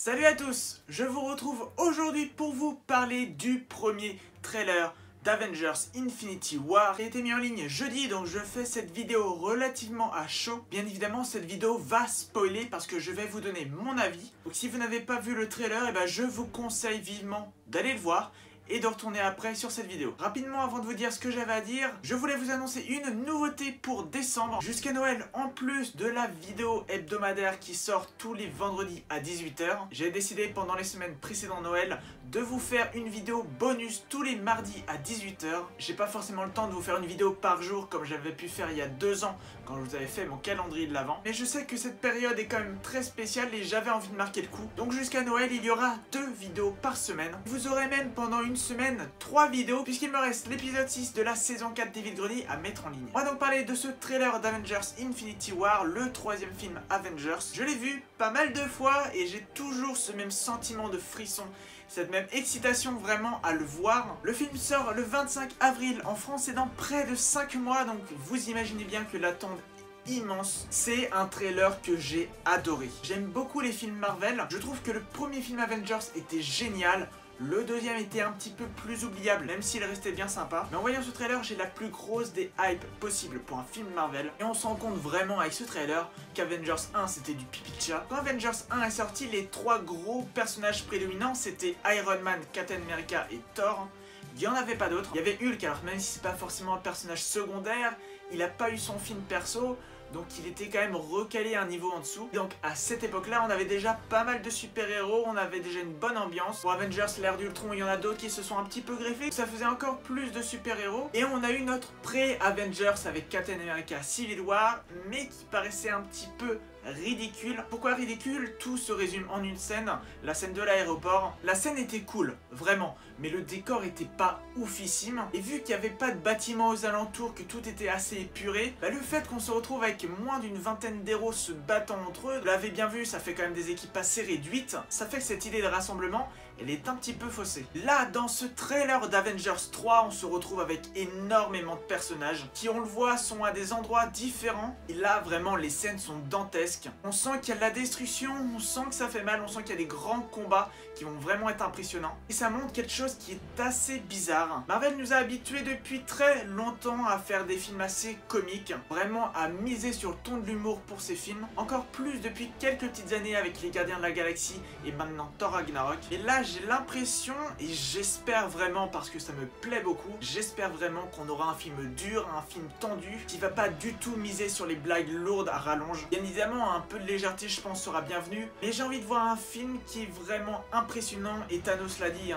Salut à tous, je vous retrouve aujourd'hui pour vous parler du premier trailer d'Avengers Infinity War qui a été mis en ligne jeudi, donc je fais cette vidéo relativement à chaud. Bien évidemment, cette vidéo va spoiler parce que je vais vous donner mon avis. Donc si vous n'avez pas vu le trailer, je vous conseille vivement d'aller le voir et de retourner après sur cette vidéo. Rapidement, avant de vous dire ce que j'avais à dire, je voulais vous annoncer une nouveauté pour décembre. Jusqu'à Noël, en plus de la vidéo hebdomadaire qui sort tous les vendredis à 18 h, j'ai décidé pendant les semaines précédant Noël de vous faire une vidéo bonus tous les mardis à 18 h. J'ai pas forcément le temps de vous faire une vidéo par jour comme j'avais pu faire il y a 2 ans quand je vous avais fait mon calendrier de l'Avent. Mais je sais que cette période est quand même très spéciale et j'avais envie de marquer le coup. Donc jusqu'à Noël, il y aura 2 vidéos par semaine. Vous aurez même pendant une semaine 3 vidéos puisqu'il me reste l'épisode 6 de la saison 4 des Vides-Greniers à mettre en ligne. On va donc parler de ce trailer d'Avengers Infinity War, le 3e film Avengers. Je l'ai vu pas mal de fois et j'ai toujours ce même sentiment de frisson, cette même excitation vraiment à le voir. Le film sort le 25 avril en France et dans près de 5 mois, donc vous imaginez bien que l'attente immense. C'est un trailer que j'ai adoré. J'aime beaucoup les films Marvel. Je trouve que le premier film Avengers était génial. Le deuxième était un petit peu plus oubliable, même s'il restait bien sympa. Mais en voyant ce trailer, j'ai la plus grosse des hypes possibles pour un film Marvel. Et on se rend compte vraiment avec ce trailer qu'Avengers 1 c'était du pipi de chat. Quand Avengers 1 est sorti, les 3 gros personnages prédominants c'était Iron Man, Captain America et Thor. Il n'y en avait pas d'autres. Il y avait Hulk, alors même si c'est pas forcément un personnage secondaire, il n'a pas eu son film perso. Donc il était quand même recalé un niveau en dessous. Donc à cette époque-là, on avait déjà pas mal de super-héros, on avait déjà une bonne ambiance. Pour Avengers, l'ère d'Ultron, il y en a d'autres qui se sont un petit peu greffés. Ça faisait encore plus de super-héros. Et on a eu notre pré-Avengers avec Captain America Civil War, mais qui paraissait un petit peu ridicule. Pourquoi ridicule? Tout se résume en une scène, la scène de l'aéroport. La scène était cool, vraiment, mais le décor était pas oufissime. Et vu qu'il n'y avait pas de bâtiments aux alentours, que tout était assez épuré, le fait qu'on se retrouve avec moins d'une vingtaine d'héros se battant entre eux, vous l'avez bien vu, ça fait quand même des équipes assez réduites. Ça fait que cette idée de rassemblement, elle est un petit peu faussée. Là, dans ce trailer d'Avengers 3, on se retrouve avec énormément de personnages qui, on le voit, sont à des endroits différents. Et là, vraiment, les scènes sont dantesques. On sent qu'il y a de la destruction, on sent que ça fait mal, on sent qu'il y a des grands combats qui vont vraiment être impressionnants. Et ça montre quelque chose qui est assez bizarre. Marvel nous a habitués depuis très longtemps à faire des films assez comiques, vraiment à miser sur le ton de l'humour pour ces films. Encore plus depuis quelques petites années avec les Gardiens de la Galaxie et maintenant Thor Ragnarok. Et là, j'ai l'impression, et j'espère vraiment parce que ça me plaît beaucoup, j'espère vraiment qu'on aura un film dur, un film tendu, qui va pas du tout miser sur les blagues lourdes à rallonge. Bien évidemment, un peu de légèreté, je pense, sera bienvenu, mais j'ai envie de voir un film qui est vraiment impressionnant, et Thanos l'a dit,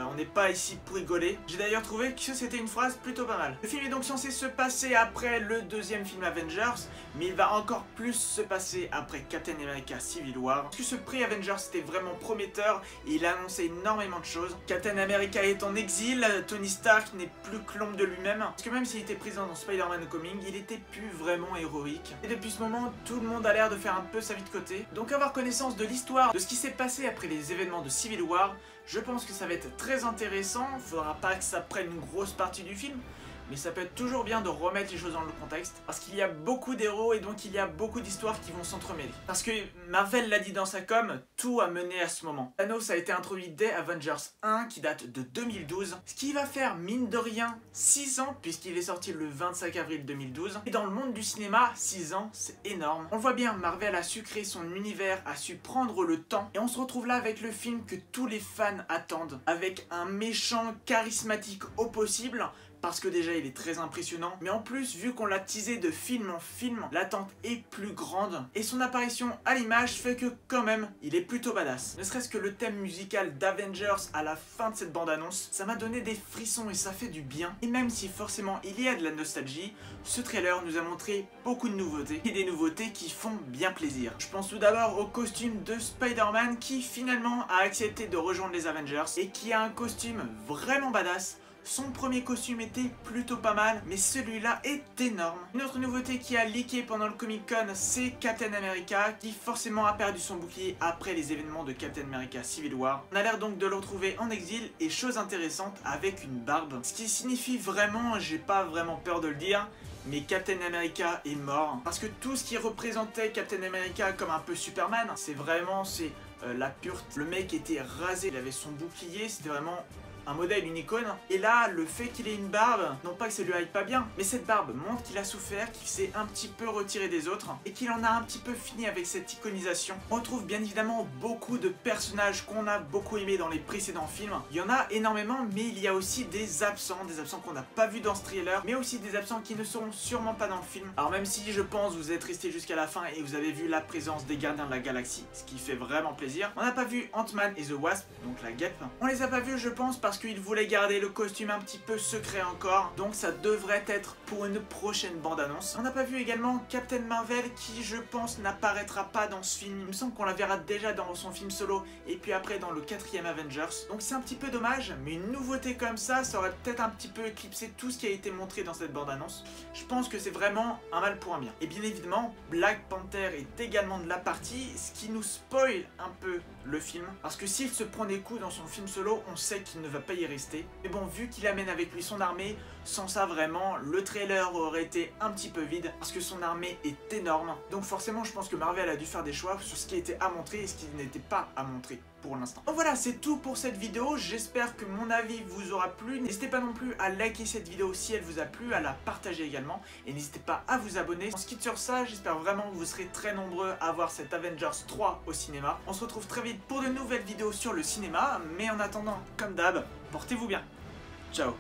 on n'est pas ici pour rigoler. J'ai d'ailleurs trouvé que c'était une phrase plutôt pas mal. Le film est donc censé se passer après le 2e film Avengers, mais il va encore plus se passer après Captain America Civil War. Parce que ce pré-Avengers était vraiment prometteur et il a annoncé énormément de choses. Captain America est en exil, Tony Stark n'est plus que l'ombre de lui-même. Parce que même s'il était présent dans Spider-Man Homecoming, il était plus vraiment héroïque. Et depuis ce moment, tout le monde a l'air de faire un peu sa vie de côté. Donc avoir connaissance de l'histoire, de ce qui s'est passé après les événements de Civil War, je pense que ça va être très intéressant. Faudra pas que ça prenne une grosse partie du film, mais ça peut être toujours bien de remettre les choses dans le contexte, parce qu'il y a beaucoup d'héros et donc il y a beaucoup d'histoires qui vont s'entremêler. Parce que Marvel l'a dit dans sa com, tout a mené à ce moment. Thanos a été introduit dès Avengers 1 qui date de 2012, ce qui va faire mine de rien 6 ans puisqu'il est sorti le 25 avril 2012. Et dans le monde du cinéma, 6 ans c'est énorme. On le voit bien, Marvel a su créer son univers, a su prendre le temps, et on se retrouve là avec le film que tous les fans attendent, avec un méchant charismatique au possible, parce que déjà il est très impressionnant, mais en plus vu qu'on l'a teasé de film en film, l'attente est plus grande, et son apparition à l'image fait que quand même il est plutôt badass. Ne serait-ce que le thème musical d'Avengers à la fin de cette bande-annonce, ça m'a donné des frissons et ça fait du bien. Et même si forcément il y a de la nostalgie, ce trailer nous a montré beaucoup de nouveautés, et des nouveautés qui font bien plaisir. Je pense tout d'abord au costume de Spider-Man qui finalement a accepté de rejoindre les Avengers, et qui a un costume vraiment badass. Son premier costume était plutôt pas mal, mais celui-là est énorme. Une autre nouveauté qui a leaké pendant le Comic Con, c'est Captain America, qui forcément a perdu son bouclier après les événements de Captain America Civil War. On a l'air donc de le retrouver en exil, et chose intéressante, avec une barbe. Ce qui signifie vraiment, j'ai pas vraiment peur de le dire, mais Captain America est mort. Parce que tout ce qui représentait Captain America comme un peu Superman, c'est la pureté. Le mec était rasé, il avait son bouclier, c'était vraiment un modèle, une icône. Et là, le fait qu'il ait une barbe, non pas que ça lui aille pas bien, mais cette barbe montre qu'il a souffert, qu'il s'est un petit peu retiré des autres et qu'il en a un petit peu fini avec cette iconisation. On retrouve bien évidemment beaucoup de personnages qu'on a beaucoup aimés dans les précédents films. Il y en a énormément, mais il y a aussi des absents qu'on n'a pas vus dans ce trailer, mais aussi des absents qui ne seront sûrement pas dans le film. Alors même si je pense vous êtes resté jusqu'à la fin et vous avez vu la présence des Gardiens de la Galaxie, ce qui fait vraiment plaisir. On n'a pas vu Ant-Man et The Wasp, donc la guêpe. On les a pas vus je pense parce qu'il voulait garder le costume un petit peu secret encore, donc ça devrait être pour une prochaine bande-annonce. On n'a pas vu également Captain Marvel qui je pense n'apparaîtra pas dans ce film. Il me semble qu'on la verra déjà dans son film solo et puis après dans le 4e Avengers. Donc c'est un petit peu dommage, mais une nouveauté comme ça aurait peut-être un petit peu éclipsé tout ce qui a été montré dans cette bande-annonce. Je pense que c'est vraiment un mal pour un bien. Et bien évidemment, Black Panther est également de la partie, ce qui nous spoil un peu le film. Parce que s'il se prend des coups dans son film solo, on sait qu'il ne va pas y rester. Mais bon, vu qu'il amène avec lui son armée, sans ça vraiment, le trailer aurait été un petit peu vide parce que son armée est énorme. Donc forcément, je pense que Marvel a dû faire des choix sur ce qui était à montrer et ce qui n'était pas à montrer pour l'instant. Donc voilà, c'est tout pour cette vidéo. J'espère que mon avis vous aura plu. N'hésitez pas non plus à liker cette vidéo si elle vous a plu, à la partager également. Et n'hésitez pas à vous abonner. On se quitte sur ça. J'espère vraiment que vous serez très nombreux à voir cet Avengers 3 au cinéma. On se retrouve très vite pour de nouvelles vidéos sur le cinéma. Mais en attendant, comme d'hab, portez-vous bien. Ciao.